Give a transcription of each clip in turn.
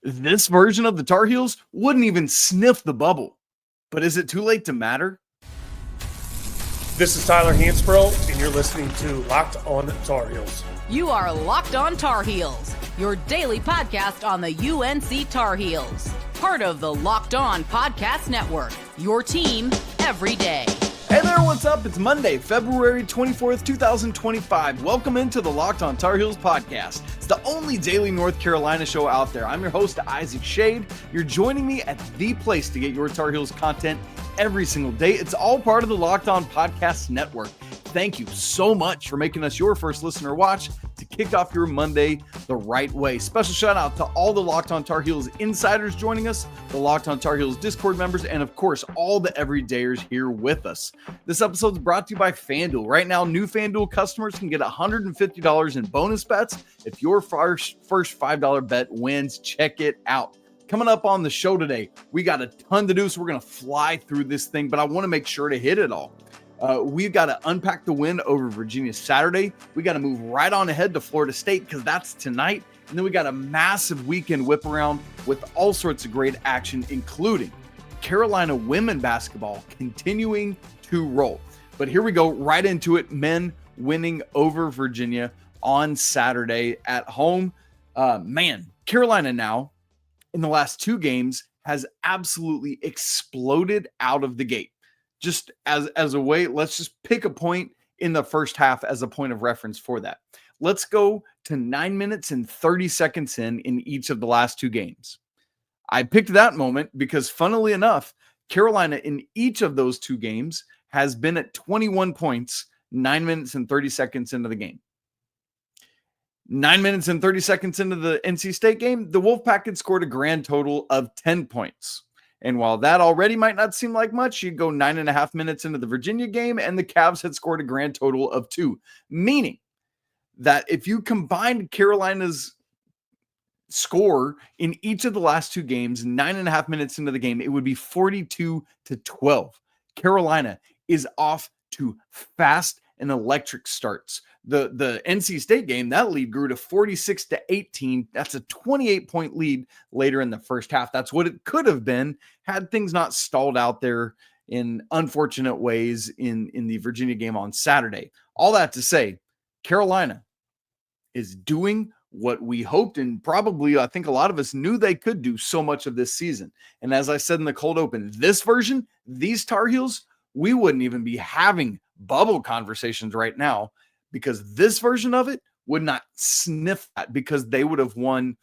This version of the Tar Heels wouldn't even sniff the bubble. But is it too late to matter? This is Tyler Hansbrough, and you're listening to Locked On Tar Heels. You are Locked On Tar Heels, your daily podcast on the UNC Tar Heels. Part of the Locked On Podcast Network, your team every day. Hey there, what's up? It's Monday, February 24th, 2025. Welcome into the Locked On Tar Heels podcast. It's the only daily North Carolina show out there. I'm your host, Isaac Schade. You're joining me at the place to get your Tar Heels content every single day. It's all part of the Locked On Podcast Network. Thank you so much for making us your first listener watch to kick off your Monday the right way. Special shout out to all the Locked On Tar Heels insiders joining us, the Locked On Tar Heels Discord members, and of course, all the everydayers here with us. This episode is brought to you by FanDuel. Right now, new FanDuel customers can get $150 in bonus bets if your first $5 bet wins. Check it out. Coming up on the show today, we got a ton to do, so we're going to fly through this thing, but I want to make sure to hit it all. We've got to unpack the win over Virginia Saturday. We got to move right on ahead to Florida State because that's tonight. And then we got a massive weekend whip around with all sorts of great action, including Carolina women basketball continuing to roll. But here we go right into it. Men winning over Virginia on Saturday at home. Carolina now in the last two games has absolutely exploded out of the gate. Just as a way, let's just pick a point in the first half as a point of reference for that. Let's go to 9 minutes and 30 seconds in each of the last two games. I picked that moment because, funnily enough, Carolina in each of those two games has been at 21 points 9 minutes and 30 seconds into the game. 9 minutes and 30 seconds into the NC State game, the Wolfpack had scored a grand total of 10 points. And while that already might not seem like much, you go 9.5 minutes into the Virginia game, and the Cavs had scored a grand total of 2. Meaning that if you combined Carolina's score in each of the last two games, 9.5 minutes into the game, it would be 42-12. Carolina is off to fast and electric starts. The NC State game, that lead grew to 46-18. That's a 28-point lead later in the first half. That's what it could have been had things not stalled out there in unfortunate ways in the Virginia game on Saturday. All that to say, Carolina is doing what we hoped and probably I think a lot of us knew they could do so much of this season. And as I said in the cold open, this version, these Tar Heels, we wouldn't even be having bubble conversations right now, because this version of it would not sniff that, because they would have won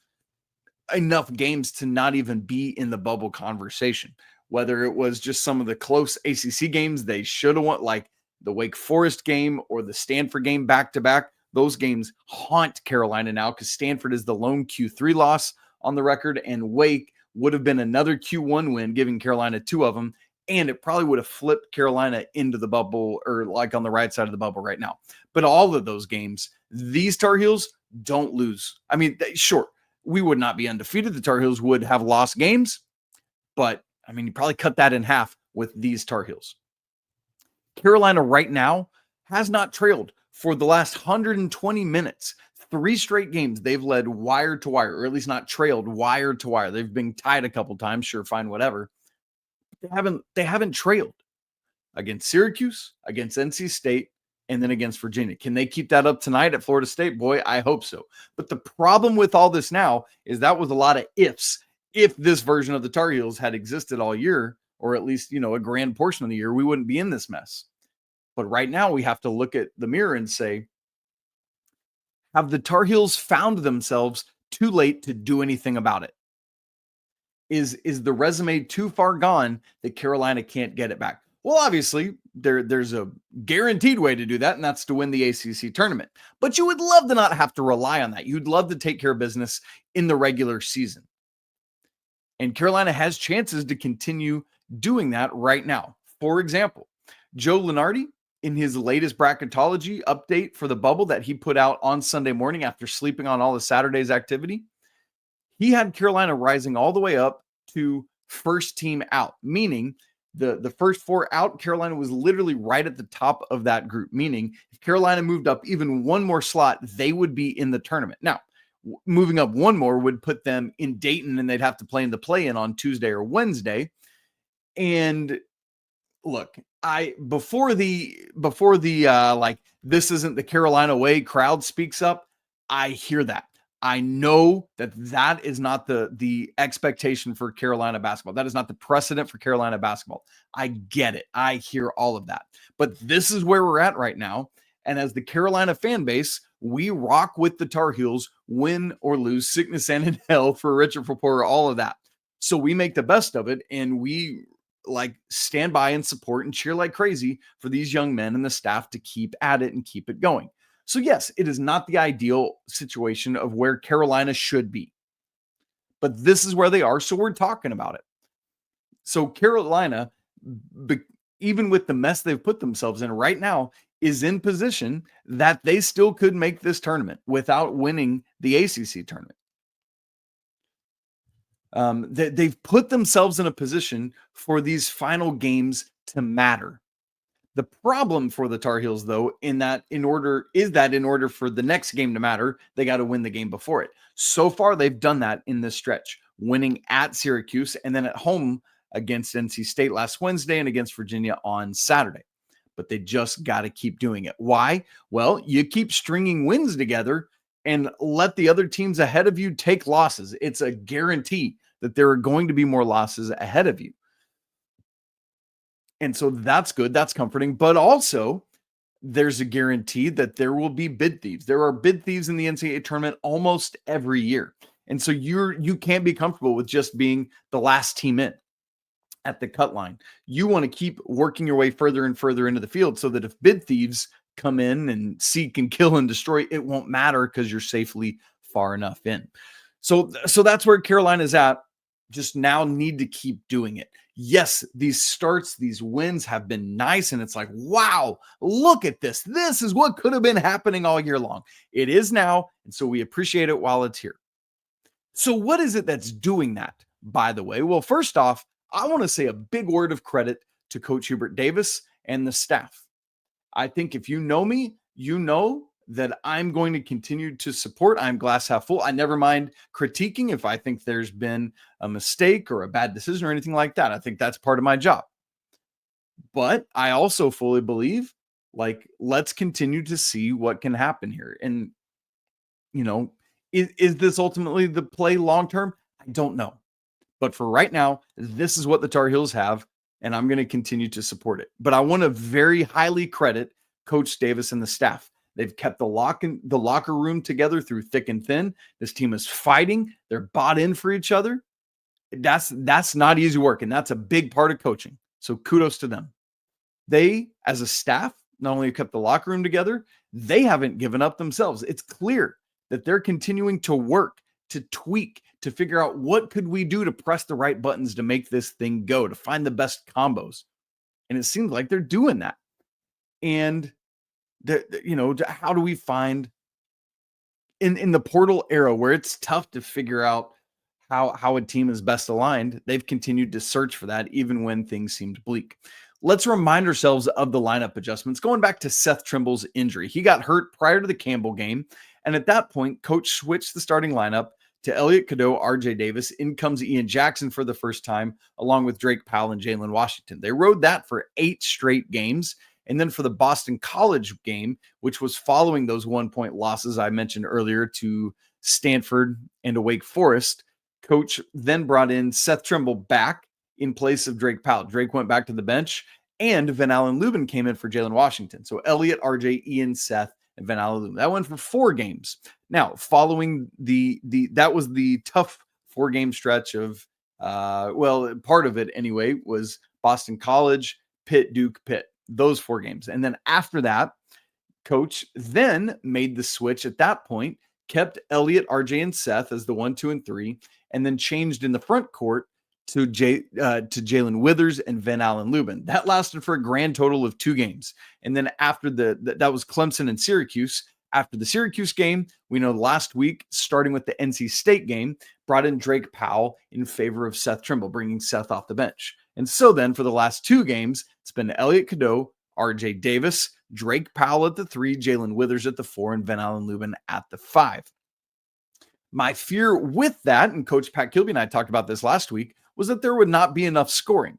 enough games to not even be in the bubble conversation. Whether it was just some of the close ACC games they should have won, like the Wake Forest game or the Stanford game back-to-back, those games haunt Carolina now because Stanford is the lone Q3 loss on the record, and Wake would have been another Q1 win, giving Carolina two of them. And it probably would have flipped Carolina into the bubble, or like on the right side of the bubble right now. But all of those games, these Tar Heels don't lose. I mean, sure, we would not be undefeated. The Tar Heels would have lost games. But, I mean, you probably cut that in half with these Tar Heels. Carolina right now has not trailed for the last 120 minutes. 3 straight games they've led wire to wire, or at least not trailed wire to wire. They've been tied a couple times, sure, fine, whatever. They haven't trailed against Syracuse, against NC State, and then against Virginia. Can they keep that up tonight at Florida State? Boy, I hope so. But the problem with all this now is that was a lot of ifs. If this version of the Tar Heels had existed all year, or at least, a grand portion of the year, we wouldn't be in this mess. But right now we have to look at the mirror and say, have the Tar Heels found themselves too late to do anything about it? Is the resume too far gone that Carolina can't get it back? Well, obviously, there's a guaranteed way to do that, and that's to win the ACC tournament. But you would love to not have to rely on that. You'd love to take care of business in the regular season. And Carolina has chances to continue doing that right now. For example, Joe Lunardi, in his latest bracketology update for the bubble that he put out on Sunday morning after sleeping on all of Saturday's activity, he had Carolina rising all the way up to first team out, meaning the first 4 out, Carolina was literally right at the top of that group, meaning if Carolina moved up even one more slot, they would be in the tournament. Now, Moving up one more would put them in Dayton, and they'd have to play in the play-in on Tuesday or Wednesday. And look, before the like, this isn't the Carolina way crowd speaks up, I hear that. I know that is not the expectation for Carolina basketball. That is not the precedent for Carolina basketball. I get it. I hear all of that. But this is where we're at right now. And as the Carolina fan base, we rock with the Tar Heels, win or lose, sickness and in health, for Richard Reporter, all of that. So we make the best of it, and we stand by and support and cheer like crazy for these young men and the staff to keep at it and keep it going. So yes, it is not the ideal situation of where Carolina should be, but this is where they are. So we're talking about it. So Carolina, even with the mess they've put themselves in right now, is in position that they still could make this tournament without winning the ACC tournament. They've put themselves in a position for these final games to matter. The problem for the Tar Heels, though, in order for the next game to matter, they got to win the game before it. So far, they've done that in this stretch, winning at Syracuse and then at home against NC State last Wednesday and against Virginia on Saturday. But they just got to keep doing it. Why? Well, you keep stringing wins together and let the other teams ahead of you take losses. It's a guarantee that there are going to be more losses ahead of you. And so that's good. That's comforting. But also, there's a guarantee that there will be bid thieves. There are bid thieves in the NCAA tournament almost every year. And so you can't be comfortable with just being the last team in at the cut line. You want to keep working your way further and further into the field so that if bid thieves come in and seek and kill and destroy, it won't matter because you're safely far enough in. So that's where Carolina's at. Just now need to keep doing it. Yes, these starts, these wins have been nice. And it's like, wow, look at this. This is what could have been happening all year long. It is now. And so we appreciate it while it's here. So what is it that's doing that, by the way? Well, first off, I want to say a big word of credit to Coach Hubert Davis and the staff. I think if you know me, you know that I'm going to continue to support. I'm glass half full. I never mind critiquing if I think there's been a mistake or a bad decision or anything like that. I think that's part of my job. But I also fully believe, let's continue to see what can happen here. And, is this ultimately the play long-term? I don't know. But for right now, this is what the Tar Heels have, and I'm going to continue to support it. But I want to very highly credit Coach Davis and the staff. They've kept the locker room together through thick and thin. This team is fighting. They're bought in for each other. That's not easy work, and that's a big part of coaching. So kudos to them. They, as a staff, not only have kept the locker room together, they haven't given up themselves. It's clear that they're continuing to work, to tweak, to figure out what could we do to press the right buttons to make this thing go, to find the best combos. And it seems like they're doing that. And how do we find in the portal era where it's tough to figure out how a team is best aligned? They've continued to search for that even when things seemed bleak. Let's remind ourselves of the lineup adjustments going back to Seth Trimble's injury. He got hurt prior to the Campbell game. And at that point, coach switched the starting lineup to Elliot, Cadeau, RJ Davis. In comes Ian Jackson for the first time, along with Drake Powell and Jalen Washington. They rode that for 8 straight games. And then for the Boston College game, which was following those 1-point losses I mentioned earlier to Stanford and to Wake Forest, coach then brought in Seth Trimble back in place of Drake Powell. Drake went back to the bench, and Van Allen Lubin came in for Jalen Washington. So Elliot, RJ, Ian, Seth, and Van Allen Lubin. That went for 4 games. Now, following that was the tough 4-game stretch of, part of it anyway, was Boston College, Pitt, Duke, Pitt. Those 4 games. And then after that, coach then made the switch at that point, kept Elliot, RJ, and Seth as the 1, 2, and 3, and then changed in the front court to Jae'lyn Withers and Van Allen Lubin. That lasted for a grand total of 2 games. And then after that was Clemson and Syracuse. After the Syracuse game, we know last week, starting with the NC State game, brought in Drake Powell in favor of Seth Trimble, bringing Seth off the bench. And so then for the last 2 games, it's been Elliot, Cadeau, RJ Davis, Drake Powell at the 3, Jae'lyn Withers at the 4, and Van Allen Lubin at the 5. My fear with that, and Coach Pat Kilby and I talked about this last week, was that there would not be enough scoring,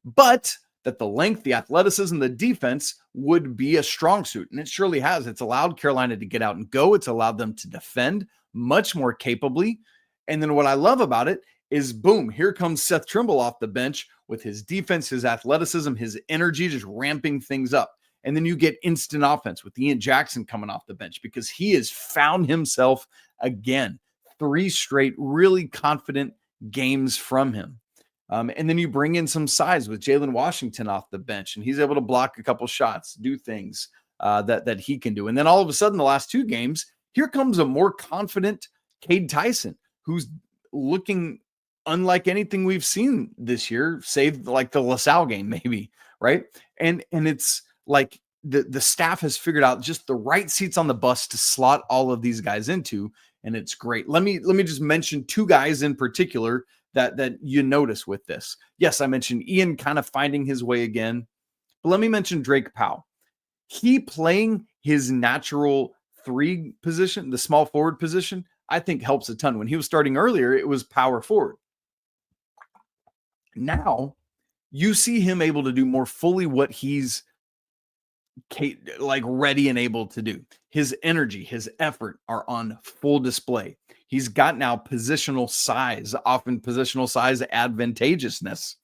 but that the length, the athleticism, the defense would be a strong suit. And it surely has. It's allowed Carolina to get out and go. It's allowed them to defend much more capably. And then what I love about it is, boom, here comes Seth Trimble off the bench with his defense, his athleticism, his energy, just ramping things up. And then you get instant offense with Ian Jackson coming off the bench because he has found himself again. 3 straight really confident games from him. And then you bring in some size with Jalen Washington off the bench, and he's able to block a couple shots, do things that he can do. And then all of a sudden, the last 2 games, here comes a more confident Cade Tyson, who's looking unlike anything we've seen this year, save like the LaSalle game, maybe, right? And it's like the staff has figured out just the right seats on the bus to slot all of these guys into, and it's great. Let me just mention 2 guys in particular that you notice with this. Yes, I mentioned Ian kind of finding his way again, but let me mention Drake Powell. He playing his natural 3 position, the small forward position, I think helps a ton. When he was starting earlier, it was power forward. Now you see him able to do more fully what he's like ready and able to do. His energy, his effort are on full display. He's got now positional size, often positional size advantageousness.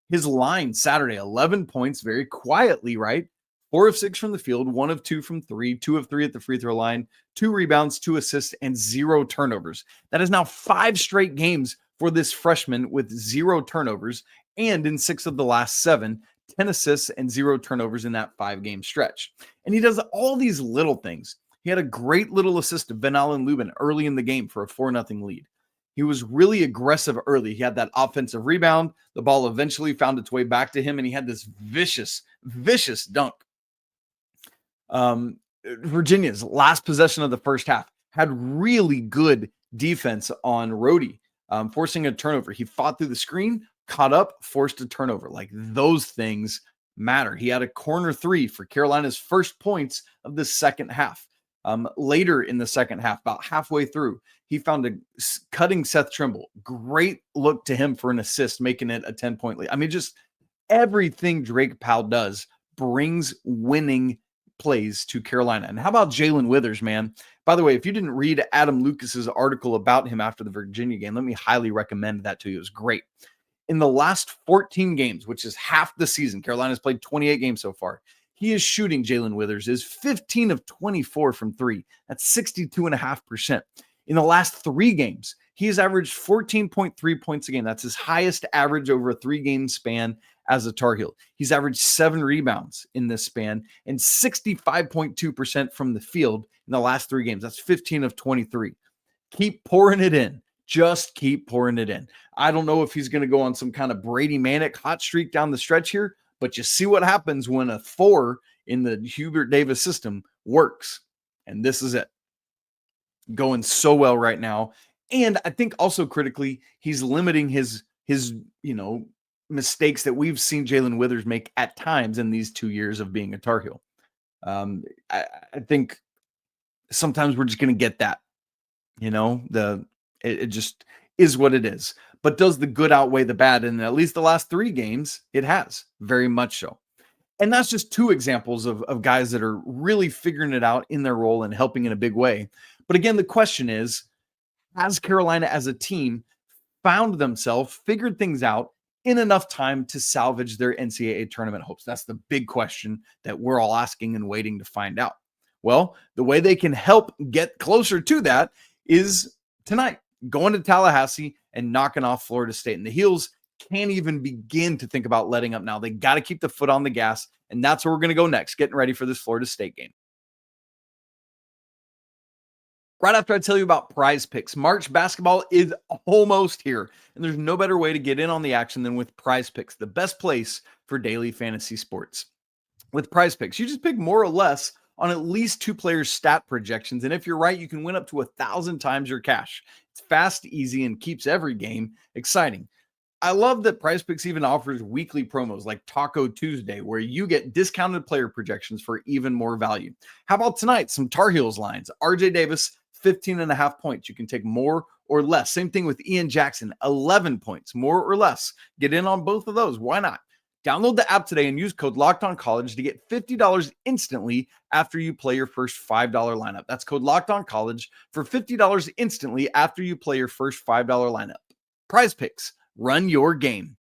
His line Saturday, 11 points, very quietly, right? 4 of 6 from the field, 1 of 2 from 3, 2 of 3 at the free throw line, 2 rebounds, 2 assists, and 0 turnovers. That is now 5 straight games for this freshman with 0 turnovers. And in 6 of the last 7, 10 assists and 0 turnovers in that 5-game stretch. And he does all these little things. He had a great little assist to Ben Allen Lubin early in the game for a 4-0 lead. He was really aggressive early. He had that offensive rebound. The ball eventually found its way back to him, and he had this vicious dunk. Virginia's last possession of the first half had really good defense on Rhodey, forcing a turnover. He fought through the screen, caught up, forced a turnover. Like, those things matter. He had a corner 3 for Carolina's first points of the second half. Later in the second half, about halfway through, he found a cutting Seth Trimble. Great look to him for an assist, making it a 10-point lead. I mean, just everything Drake Powell does brings winning plays to Carolina. And how about Jae'lyn Withers, man? By the way, if you didn't read Adam Lucas's article about him after the Virginia game, let me highly recommend that to you. It was great. In the last 14 games, which is half the season, Carolina's played 28 games so far. He is shooting, Jae'lyn Withers, is 15 of 24 from 3. That's 62.5%. In the last 3 games, he has averaged 14.3 points a game. That's his highest average over a 3-game span as a Tar Heel. He's averaged 7 rebounds in this span and 65.2% from the field in the last 3 games. That's 15 of 23. Keep pouring it in. Just keep pouring it in. I don't know if he's going to go on some kind of Brady Manic hot streak down the stretch here, but you see what happens when a 4 in the Hubert Davis system works. And this is it. Going so well right now. And I think also critically, he's limiting his mistakes that we've seen Jae'lyn Withers make at times in these 2 years of being a Tar Heel. I think sometimes we're just going to get that, it just is what it is. But does the good outweigh the bad? And at least the last 3 games, it has, very much so. And that's just 2 examples of guys that are really figuring it out in their role and helping in a big way. But again, the question is, has Carolina as a team found themselves, figured things out in enough time to salvage their NCAA tournament hopes? That's the big question that we're all asking and waiting to find out. Well, the way they can help get closer to that is tonight, going to Tallahassee and knocking off Florida State. And the Heels can't even begin to think about letting up now. They got to keep the foot on the gas, and that's where we're going to go next, getting ready for this Florida State game. Right after I tell you about Prize Picks, March basketball is almost here, and there's no better way to get in on the action than with Prize Picks, the best place for daily fantasy sports. With Prize Picks, you just pick more or less on at least 2 players' stat projections, and if you're right, you can win up to 1,000 times your cash. It's fast, easy, and keeps every game exciting. I love that Prize Picks even offers weekly promos like Taco Tuesday, where you get discounted player projections for even more value. How about tonight? Some Tar Heels lines. RJ Davis, 15.5 points. You can take more or less. Same thing with Ian Jackson, 11 points, more or less. Get in on both of those. Why not? Download the app today and use code LOCKEDONCollege to get $50 instantly after you play your first $5 lineup. That's code LOCKEDONCollege for $50 instantly after you play your first $5 lineup. Prize Picks, run your game.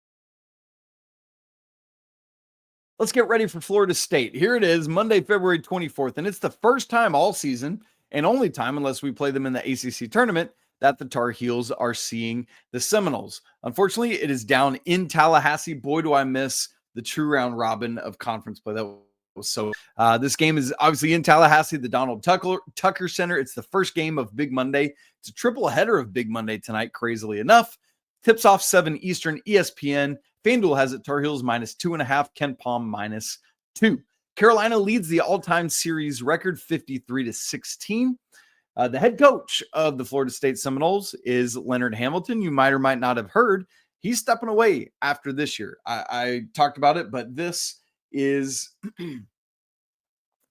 Let's get ready for Florida State. Here it is, Monday, February 24th, and it's the first time all season, and only time unless we play them in the ACC tournament, that the Tar Heels are seeing the Seminoles. Unfortunately, it is down in Tallahassee. Boy, do I miss the true round robin of conference play. That was so. This game is obviously in Tallahassee, the Donald Tucker Center. It's the first game of Big Monday. It's a triple header of Big Monday tonight, crazily enough. Tips off 7 Eastern, ESPN. FanDuel has it Tar Heels -2.5, Ken Palm -2. Carolina leads the all-time series record 53-16. The head coach of the Florida State Seminoles is Leonard Hamilton. You might or might not have heard. He's stepping away after this year. I talked about it, but this is,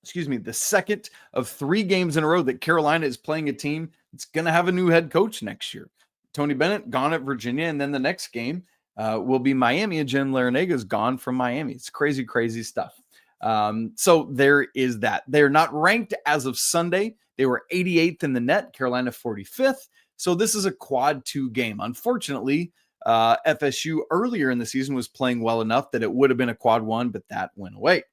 the second of 3 games in a row that Carolina is playing a team that's going to have a new head coach next year. Tony Bennett gone at Virginia, and then the next game will be Miami, and Jen Larinaga is gone from Miami. It's crazy, crazy stuff. So there is that. They're not ranked as of Sunday. They were 88th in the net, Carolina 45th. So this is a quad 2 game. Unfortunately, FSU earlier in the season was playing well enough that it would have been a quad 1, but that went away.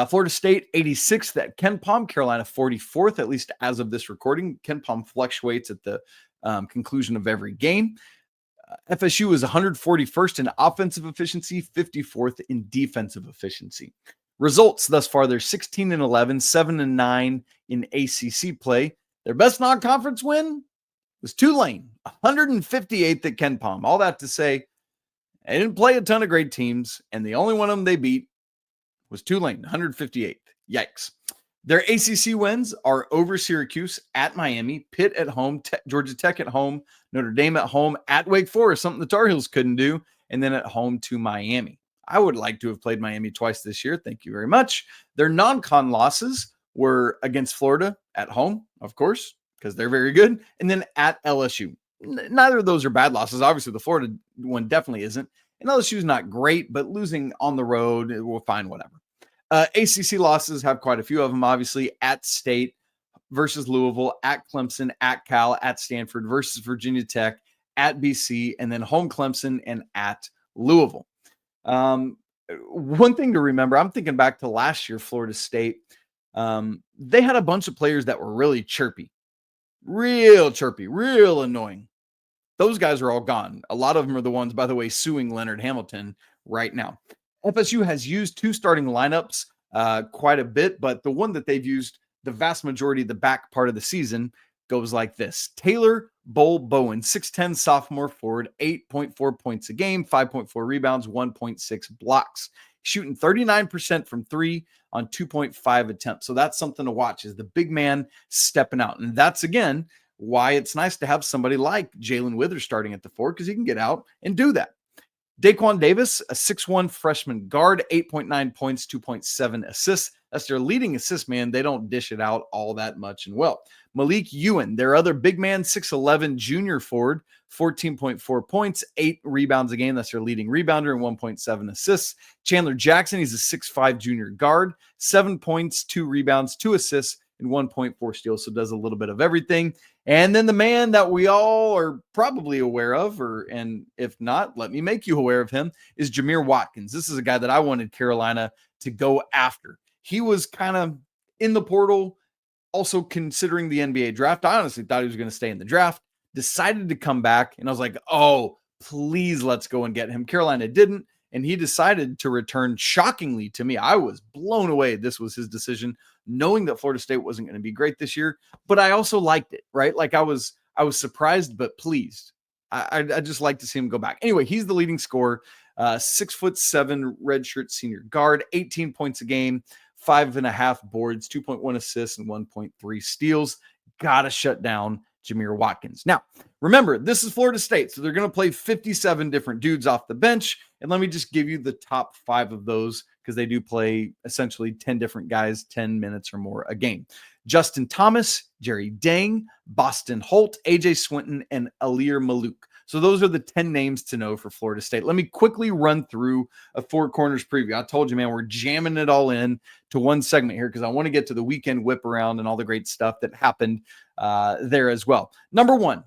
Florida State 86th at Ken Palm, Carolina 44th, at least as of this recording. Ken Palm fluctuates at the conclusion of every game. FSU is 141st in offensive efficiency, 54th in defensive efficiency. Results thus far, they're 16-11, 7-9 in ACC play. Their best non-conference win was Tulane, 158th at Ken Palm. All that to say, they didn't play a ton of great teams, and the only one of them they beat was Tulane, 158th. Yikes. Their ACC wins are over Syracuse, at Miami, Pitt at home, Georgia Tech at home, Notre Dame at home, at Wake Forest, something the Tar Heels couldn't do, and then at home to Miami. I would like to have played Miami twice this year. Thank you very much. Their non-con losses were against Florida at home, of course, because they're very good, and then at LSU. Neither of those are bad losses. Obviously, the Florida one definitely isn't. And LSU is not great, but losing on the road, we'll find whatever. ACC losses have quite a few of them, obviously, at State versus Louisville, at Clemson, at Cal, at Stanford versus Virginia Tech, at BC, and then home Clemson and at Louisville. One thing to remember, I'm thinking back to last year, Florida State. They had a bunch of players that were really chirpy, real annoying. Those guys are all gone. A lot of them are the ones, by the way, suing Leonard Hamilton right now. FSU has used 2 starting lineups quite a bit, but the one that they've used the vast majority of the back part of the season goes like this. Taylor Bowen, 6'10", sophomore forward, 8.4 points a game, 5.4 rebounds, 1.6 blocks. Shooting 39% from 3 on 2.5 attempts. So that's something to watch, is the big man stepping out. And that's, again, why it's nice to have somebody like Jae'lyn Withers starting at the 4, because he can get out and do that. Daquan Davis, a 6'1" freshman guard, 8.9 points, 2.7 assists. That's their leading assist man. They don't dish it out all that much and well. Malik Ewan, their other big man, 6'11" junior forward, 14.4 points, 8 rebounds a game. That's their leading rebounder and 1.7 assists. Chandler Jackson, he's a 6'5" junior guard, 7 points, 2 rebounds, 2 assists, and 1.4 steals, so does a little bit of everything. And then the man that we all are probably aware of, and if not, let me make you aware of him, is Jamir Watkins. This is a guy that I wanted Carolina to go after. He was kind of in the portal, also considering the NBA draft. I honestly thought he was going to stay in the draft, decided to come back, and I was like, oh, please, let's go and get him. Carolina didn't, and he decided to return shockingly to me. I was blown away. This was his decision, knowing that Florida State wasn't going to be great this year, but I also liked it, right? Like I was surprised, but pleased. I just like to see him go back. Anyway, he's the leading scorer, 6'7" redshirt senior guard, 18 points a game, 5.5 boards, 2.1 assists, and 1.3 steals. Gotta shut down Jamir Watkins. Now, remember, this is Florida State, so they're going to play 57 different dudes off the bench. And let me just give you the top 5 of those, because they do play essentially 10 different guys, 10 minutes or more a game. Justin Thomas, Jerry Dang, Boston Holt, AJ Swinton, and Alir Malouk. So those are the 10 names to know for Florida State. Let me quickly run through a Four Corners preview. I told you, man, we're jamming it all in to one segment here because I want to get to the weekend whip around and all the great stuff that happened there as well. Number one,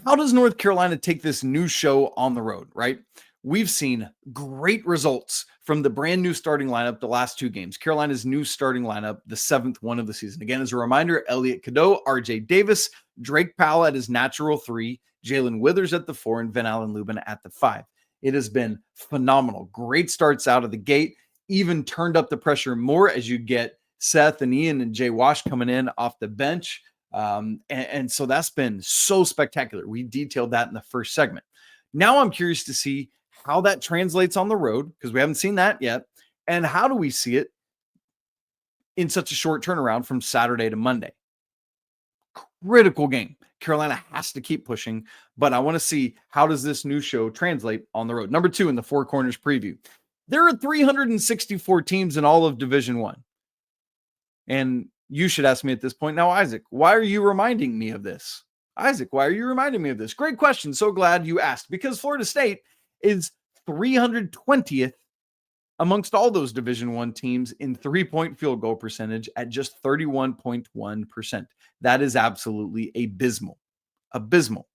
how does North Carolina take this new show on the road, right? We've seen great results from the brand new starting lineup the last two games. Carolina's new starting lineup, the 7th one of the season. Again, as a reminder, Elliot, Cadeau, RJ Davis, Drake Powell at his natural 3, Jae'lyn Withers at the 4, and Van Allen Lubin at the 5. It has been phenomenal. Great starts out of the gate, even turned up the pressure more as you get Seth and Ian and Jay Wash coming in off the bench. And so that's been so spectacular. We detailed that in the first segment. Now I'm curious to see how that translates on the road, because we haven't seen that yet. And how do we see it in such a short turnaround from Saturday to Monday? Critical game. Carolina has to keep pushing, but I want to see how does this new show translate on the road. Number 2 in the Four Corners preview. There are 364 teams in all of Division I. And you should ask me at this point, now, Isaac, why are you reminding me of this? Isaac, why are you reminding me of this? Great question. So glad you asked, because Florida State is 320th amongst all those Division I teams in 3-point field goal percentage at just 31.1%. That is absolutely abysmal. Abysmal.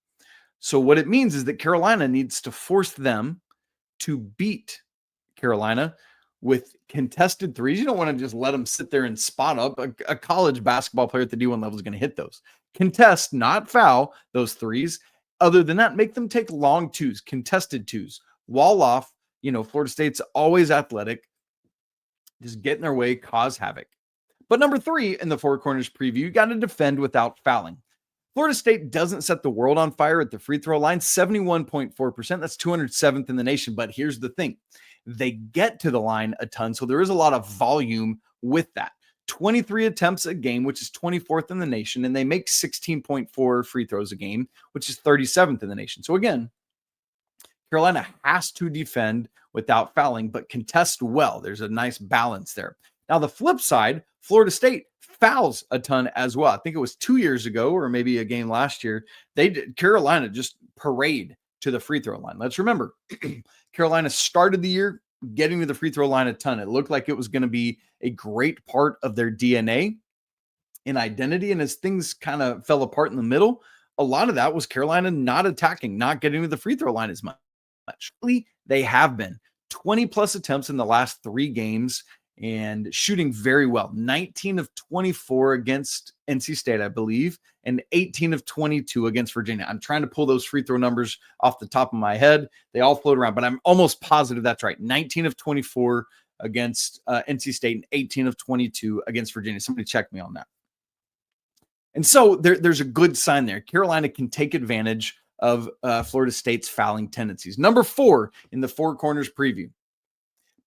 So what it means is that Carolina needs to force them to beat Carolina with contested threes. You don't want to just let them sit there and spot up. A college basketball player at the D1 level is going to hit those. Contest, not foul, those threes. Other than that, make them take long twos, contested twos, wall off. You know, Florida State's always athletic. Just get in their way, cause havoc. But number 3 in the Four Corners preview, you got to defend without fouling. Florida State doesn't set the world on fire at the free throw line, 71.4%. That's 207th in the nation. But here's the thing. They get to the line a ton, so there is a lot of volume with that. 23 attempts a game, which is 24th in the nation, and they make 16.4 free throws a game, which is 37th in the nation. So again, Carolina has to defend without fouling, but contest well. There's a nice balance there. Now, the flip side, Florida State fouls a ton as well. I think it was 2 years ago, or maybe a game last year. Carolina just parade to the free throw line. Let's remember, Carolina started the year getting to the free throw line a ton. It looked like it was going to be a great part of their DNA and identity. And as things kind of fell apart in the middle, a lot of that was Carolina not attacking, not getting to the free throw line as much. They have been 20 plus attempts in the last 3 games and shooting very well. 19 of 24 against NC State, I believe, and 18 of 22 against Virginia. I'm trying to pull those free throw numbers off the top of my head. They all float around, but I'm almost positive that's right. 19 of 24 against NC State and 18 of 22 against Virginia. Somebody check me on that. And so there's a good sign there. Carolina can take advantage of Florida State's fouling tendencies. Number 4 in the Four Corners preview.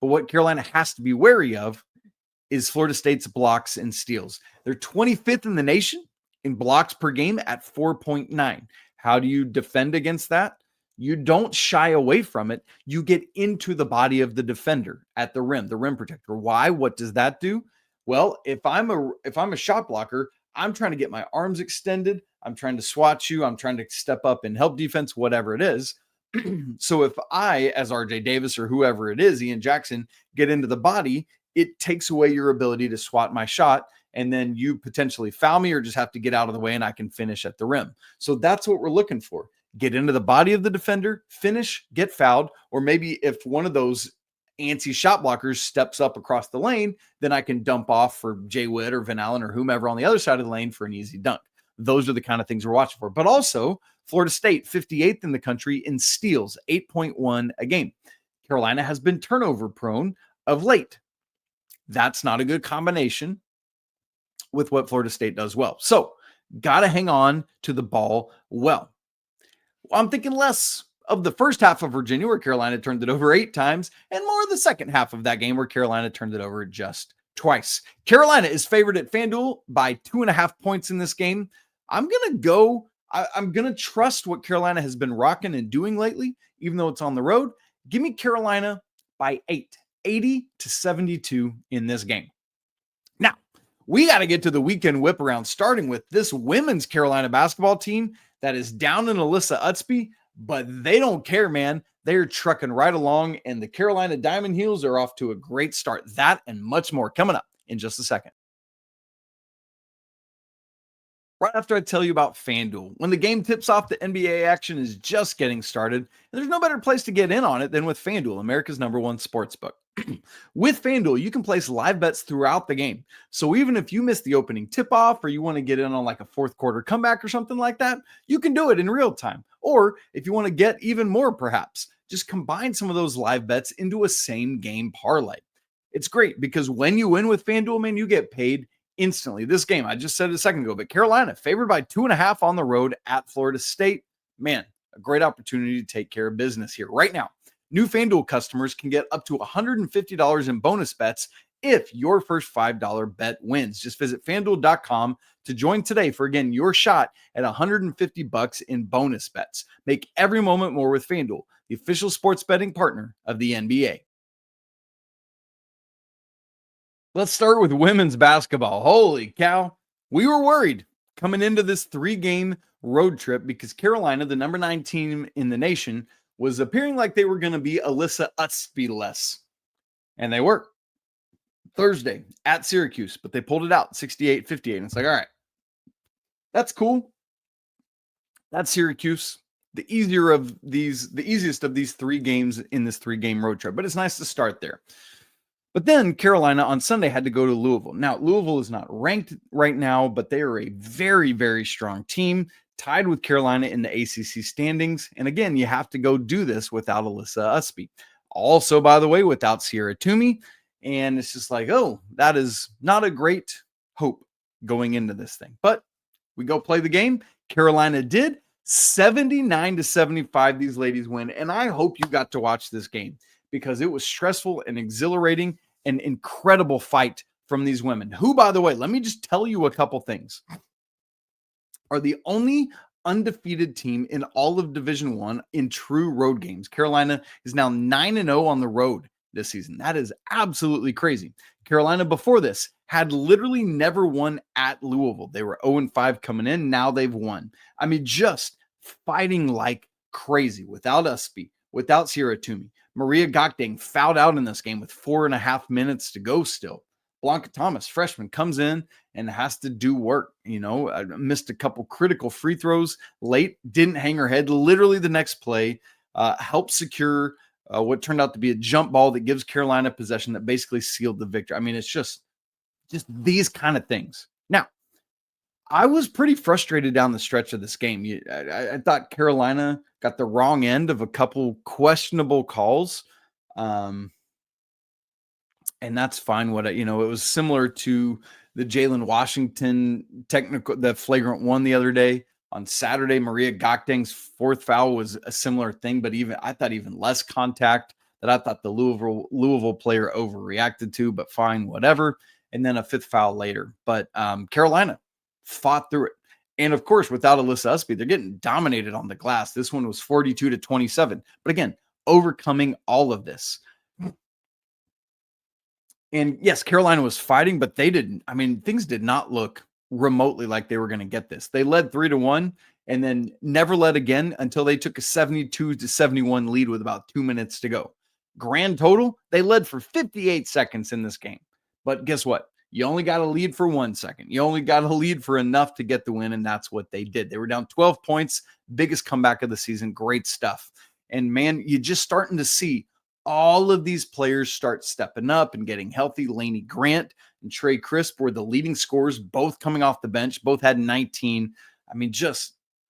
But what Carolina has to be wary of is Florida State's blocks and steals. They're 25th in the nation in blocks per game at 4.9. How do you defend against that? You don't shy away from it. You get into the body of the defender at the rim protector. Why? What does that do? Well, if I'm a shot blocker, I'm trying to get my arms extended. I'm trying to swat you. I'm trying to step up and help defense, whatever it is. So if I, as RJ Davis or whoever it is, Ian Jackson, get into the body, it takes away your ability to swat my shot. And then you potentially foul me or just have to get out of the way and I can finish at the rim. So that's what we're looking for. Get into the body of the defender, finish, get fouled. Or maybe if one of those antsy shot blockers steps up across the lane, then I can dump off for Jay Witt or Van Allen or whomever on the other side of the lane for an easy dunk. Those are the kind of things we're watching for. But also, Florida State, 58th in the country in steals, 8.1 a game. Carolina has been turnover prone of late. That's not a good combination with what Florida State does well. So, got to hang on to the ball well. I'm thinking less of the first half of Virginia, where Carolina turned it over 8 times, and more of the second half of that game, where Carolina turned it over just twice. Carolina is favored at FanDuel by 2.5 points in this game. I'm going to trust what Carolina has been rocking and doing lately, even though it's on the road. Give me Carolina by 8, 80-72 in this game. Now, we got to get to the weekend whip around, starting with this women's Carolina basketball team that is down in Alyssa Utsby, but they don't care, man. They're trucking right along, and the Carolina Diamond Heels are off to a great start. That and much more coming up in just a second. Right after I tell you about FanDuel, when the game tips off, the NBA action is just getting started, and there's no better place to get in on it than with FanDuel, America's #1 sportsbook. With FanDuel, you can place live bets throughout the game. So even if you miss the opening tip-off or you want to get in on like a fourth quarter comeback or something like that, you can do it in real time. Or if you want to get even more, perhaps, just combine some of those live bets into a same game parlay. It's great because when you win with FanDuel, man, you get paid instantly. This game, I just said it a second ago, but Carolina favored by 2.5 on the road at Florida State. Man, a great opportunity to take care of business here right now. New FanDuel customers can get up to $150 in bonus bets if your first $5 bet wins. Just visit FanDuel.com to join today for, again, your shot at $150 in bonus bets. Make every moment more with FanDuel, the official sports betting partner of the NBA. Let's start with women's basketball. Holy cow. We were worried coming into this 3-game road trip because Carolina, the number 9 team in the nation, was appearing like they were going to be Alyssa Utsby-less. And they were. Thursday at Syracuse, but they pulled it out 68-58. And it's like, all right, that's cool. That's Syracuse. The easiest of these 3 games in this 3-game road trip. But it's nice to start there. But then Carolina on Sunday had to go to Louisville. Now, Louisville is not ranked right now, but they are a very, very strong team, tied with Carolina in the ACC standings. And again, you have to go do this without Alyssa Utsby. Also, by the way, without Cierra Toomey. And it's just like, oh, that is not a great hope going into this thing. But we go play the game. Carolina did. 79-75, these ladies win. And I hope you got to watch this game because it was stressful and exhilarating, an incredible fight from these women, who, by the way, let me just tell you a couple things, are the only undefeated team in all of Division I in true road games. Carolina is now 9-0 on the road this season. That is absolutely crazy. Carolina before this had literally never won at Louisville. They were 0-5 coming in. Now they've won. I mean, just fighting like crazy without Utsby, without Cierra Toomey. Maria Gokdang fouled out in this game with 4.5 minutes to go still. Blanca Thomas, freshman, comes in and has to do work. You know, missed a couple critical free throws late, didn't hang her head. Literally the next play helped secure what turned out to be a jump ball that gives Carolina possession that basically sealed the victory. I mean, it's just these kind of things. Now, I was pretty frustrated down the stretch of this game. I thought Carolina got the wrong end of a couple questionable calls. And that's fine. It was similar to the Jalen Washington the flagrant one the other day. On Saturday, Maria Gokdang's 4th foul was a similar thing, but I thought even less contact that I thought the Louisville player overreacted to, but fine, whatever. And then a 5th foul later. But Carolina fought through it. And of course, without Alyssa Utsby, they're getting dominated on the glass. This one was 42-27. But again, overcoming all of this. And yes, Carolina was fighting, but things did not look remotely like they were going to get this. They led 3-1 and then never led again until they took a 72-71 lead with about 2 minutes to go. Grand total, they led for 58 seconds in this game. But guess what? You only got a lead for 1 second. You only got a lead for enough to get the win, and that's what they did. They were down 12 points, biggest comeback of the season. Great stuff. And man, you're just starting to see all of these players start stepping up and getting healthy. Lainey Grant and Trey Crisp were the leading scorers, both coming off the bench, both had 19. I mean,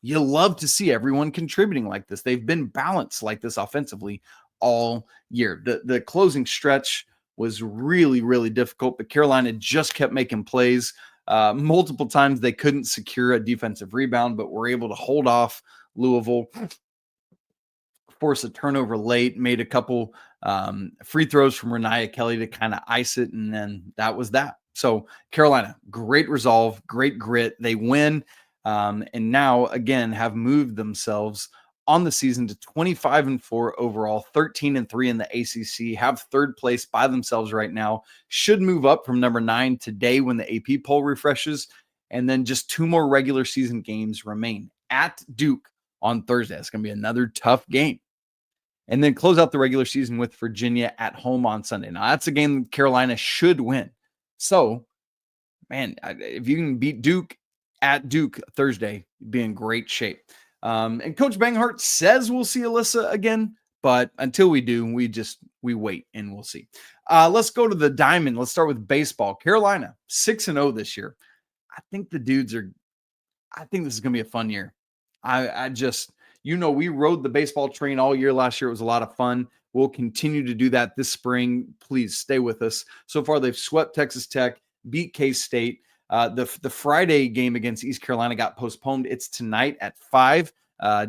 you love to see everyone contributing like this. They've been balanced like this offensively all year. The closing stretch was really, really difficult, but Carolina just kept making plays. Multiple times they couldn't secure a defensive rebound, but were able to hold off Louisville, force a turnover late, made a couple free throws from Renaya Kelly to kind of ice it, and then that was that. So Carolina, great resolve, great grit. They win, and now, again, have moved themselves on the season to 25-4 overall, 13-3 in the ACC, have third place by themselves right now, should move up from number 9 today when the AP poll refreshes, and then just 2 more regular season games remain at Duke on Thursday. It's going to be another tough game. And then close out the regular season with Virginia at home on Sunday. Now, that's a game Carolina should win. So, man, if you can beat Duke at Duke Thursday, you'd be in great shape. And Coach Banghart says we'll see Alyssa again, but until we do, we wait and we'll see. Let's go to the diamond. Let's start with baseball. Carolina 6-0 this year. I think this is going to be a fun year. We rode the baseball train all year last year. It was a lot of fun. We'll continue to do that this spring. Please stay with us. So far, they've swept Texas Tech, beat K-State. The Friday game against East Carolina got postponed. It's tonight at 5,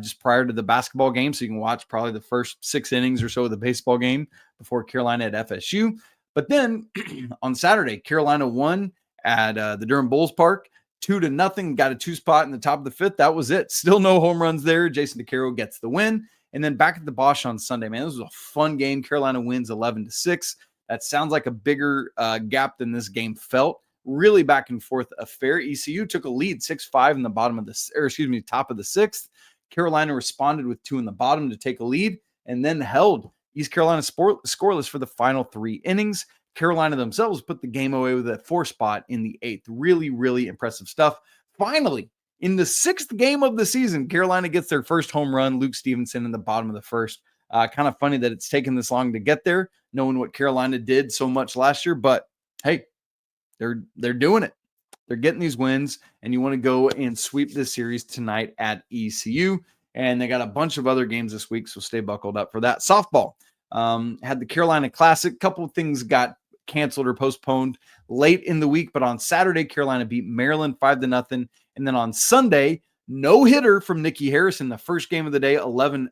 just prior to the basketball game. So you can watch probably the first 6 innings or so of the baseball game before Carolina at FSU. But then on Saturday, Carolina won at the Durham Bulls Park, 2-0, got a 2 spot in the top of the 5th. That was it. Still no home runs there. Jason DeCaro gets the win. And then back at the Bosch on Sunday, man, this was a fun game. Carolina wins 11-6. That sounds like a bigger gap than this game felt. Really back and forth affair. ECU took a lead 6-5 in the top of the 6th. Carolina responded with 2 in the bottom to take a lead and then held East Carolina scoreless for the final 3 innings. Carolina themselves put the game away with a 4 spot in the 8th. Really, really impressive stuff. Finally, in the 6th game of the season, Carolina gets their first home run. Luke Stevenson in the bottom of the 1st. Kind of funny that it's taken this long to get there, knowing what Carolina did so much last year. But hey, they're doing it. They're getting these wins, and you want to go and sweep this series tonight at ECU. And they got a bunch of other games this week, so stay buckled up for that. Softball had the Carolina Classic. A couple of things got canceled or postponed late in the week, but on Saturday, Carolina beat Maryland 5-0. And then on Sunday, no hitter from Nikki Harrison, the first game of the day, 11-0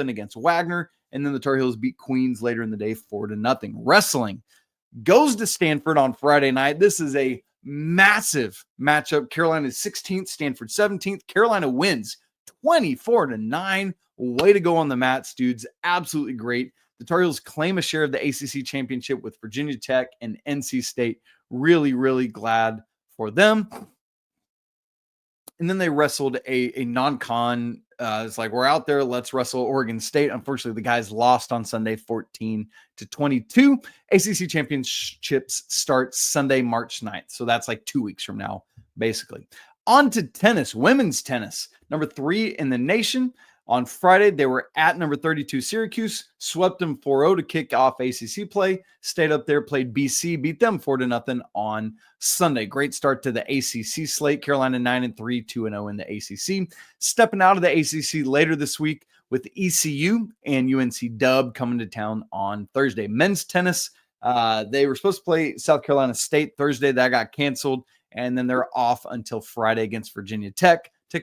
against Wagner. And then the Tar Heels beat Queens later in the day, 4-0. Wrestling goes to Stanford on Friday night. This is a massive matchup. Carolina is 16th, Stanford 17th. Carolina wins 24-9. Way to go on the mats, dudes. Absolutely great. The Tar Heels claim a share of the ACC championship with Virginia Tech and NC State. Really, really glad for them. And then they wrestled a non-con. It's like, we're out there. Let's wrestle Oregon State. Unfortunately, the guys lost on Sunday, 14-22. ACC championships start Sunday, March 9th. So that's like 2 weeks from now, basically. On to tennis, women's tennis. Number 3 in the nation. On Friday, they were at number 32 Syracuse, swept them 4-0 to kick off ACC play, stayed up there, played BC, beat them 4-0 on Sunday. Great start to the ACC slate. Carolina 9-3, 2-0 in the ACC. Stepping out of the ACC later this week with ECU and UNC Dub coming to town on Thursday. Men's tennis, they were supposed to play South Carolina State Thursday. That got canceled, and then they're off until Friday against Virginia Tech to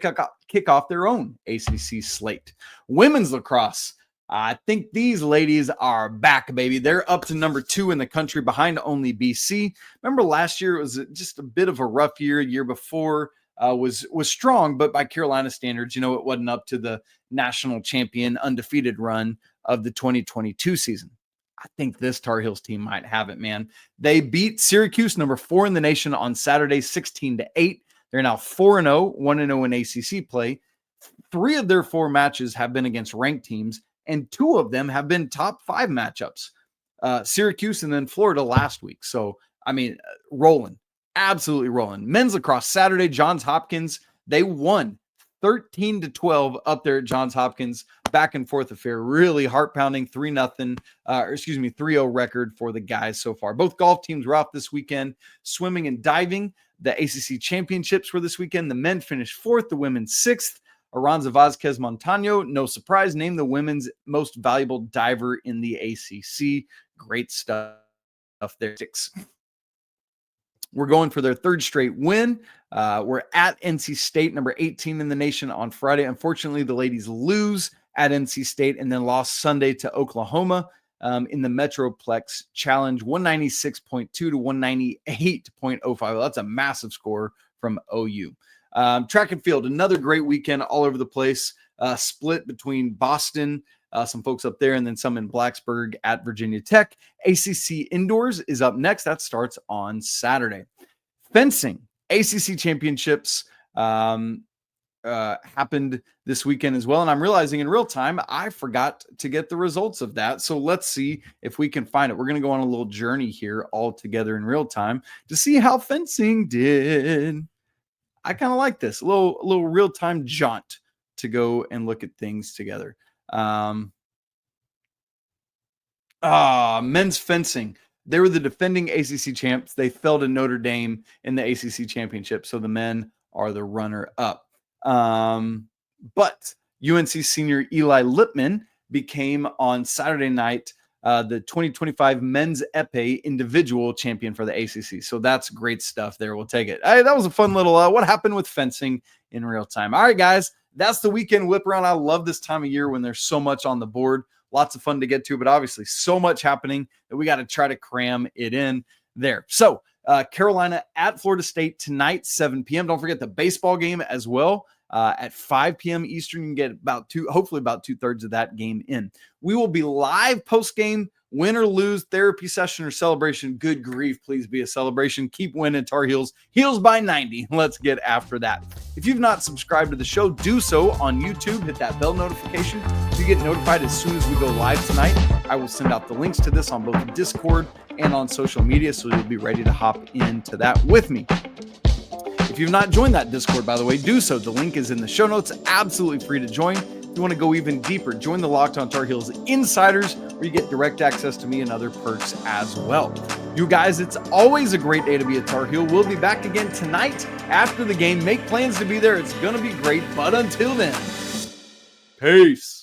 kick off their own ACC slate. Women's lacrosse. I think these ladies are back, baby. They're up to number 2 in the country behind only BC. Remember last year, it was just a bit of a rough year. Year before was strong, but by Carolina standards, it wasn't up to the national champion undefeated run of the 2022 season. I think this Tar Heels team might have it, man. They beat Syracuse, number 4 in the nation, on Saturday, 16-8. They're now 4-0, 1-0 in ACC play. 3 of their 4 matches have been against ranked teams, and 2 of them have been top 5 matchups. Syracuse and then Florida last week. So, rolling. Absolutely rolling. Men's lacrosse Saturday, Johns Hopkins. They won 13-12 up there at Johns Hopkins. Back and forth affair. Really heart-pounding 3-0 record for the guys so far. Both golf teams were off this weekend. Swimming and diving. The ACC championships were this weekend. The men finished 4th, the women 6th. Aranza Vazquez Montano, no surprise, named the women's most valuable diver in the ACC. Great stuff there. 6. We're going for their 3rd straight win. We're at NC State, number 18 in the nation on Friday. Unfortunately, the ladies lose at NC State and then lost Sunday to Oklahoma in the Metroplex Challenge, 196.2 to 198.05. That's a massive score from OU. Track and field, another great weekend all over the place. split between Boston, some folks up there, and then some in Blacksburg at Virginia Tech. ACC Indoors is up next. That starts on Saturday. Fencing, ACC championships happened this weekend as well. And I'm realizing in real time, I forgot to get the results of that. So let's see if we can find it. We're going to go on a little journey here all together in real time to see how fencing did. I kind of like this, a little real-time jaunt to go and look at things together. Men's fencing. They were the defending ACC champs. They fell to Notre Dame in the ACC championship. So the men are the runner-up. But UNC senior Eli Lipman became on Saturday night the 2025 men's epee individual champion for the ACC. So that's great stuff there. We'll take it. Hey, that was a fun little what happened with fencing in real time. All right, guys, that's the weekend whip around. I love this time of year when there's so much on the board. Lots of fun to get to, but obviously so much happening that we got to try to cram it in there. So Carolina at Florida State tonight, 7 p.m. Don't forget the baseball game as well. At 5 p.m. Eastern, you can get hopefully about 2/3 of that game in. We will be live post-game, win or lose, therapy session or celebration. Good grief, please be a celebration. Keep winning, Tar Heels. Heels by 90. Let's get after that. If you've not subscribed to the show, do so on YouTube. Hit that bell notification so you get notified as soon as we go live tonight. I will send out the links to this on both Discord and on social media, so you'll be ready to hop into that with me. If you've not joined that Discord, by the way, do so. The link is in the show notes. Absolutely free to join. If you want to go even deeper, join the Locked On Tar Heels Insiders, where you get direct access to me and other perks as well. You guys, it's always a great day to be a Tar Heel. We'll be back again tonight after the game. Make plans to be there. It's going to be great. But until then, peace.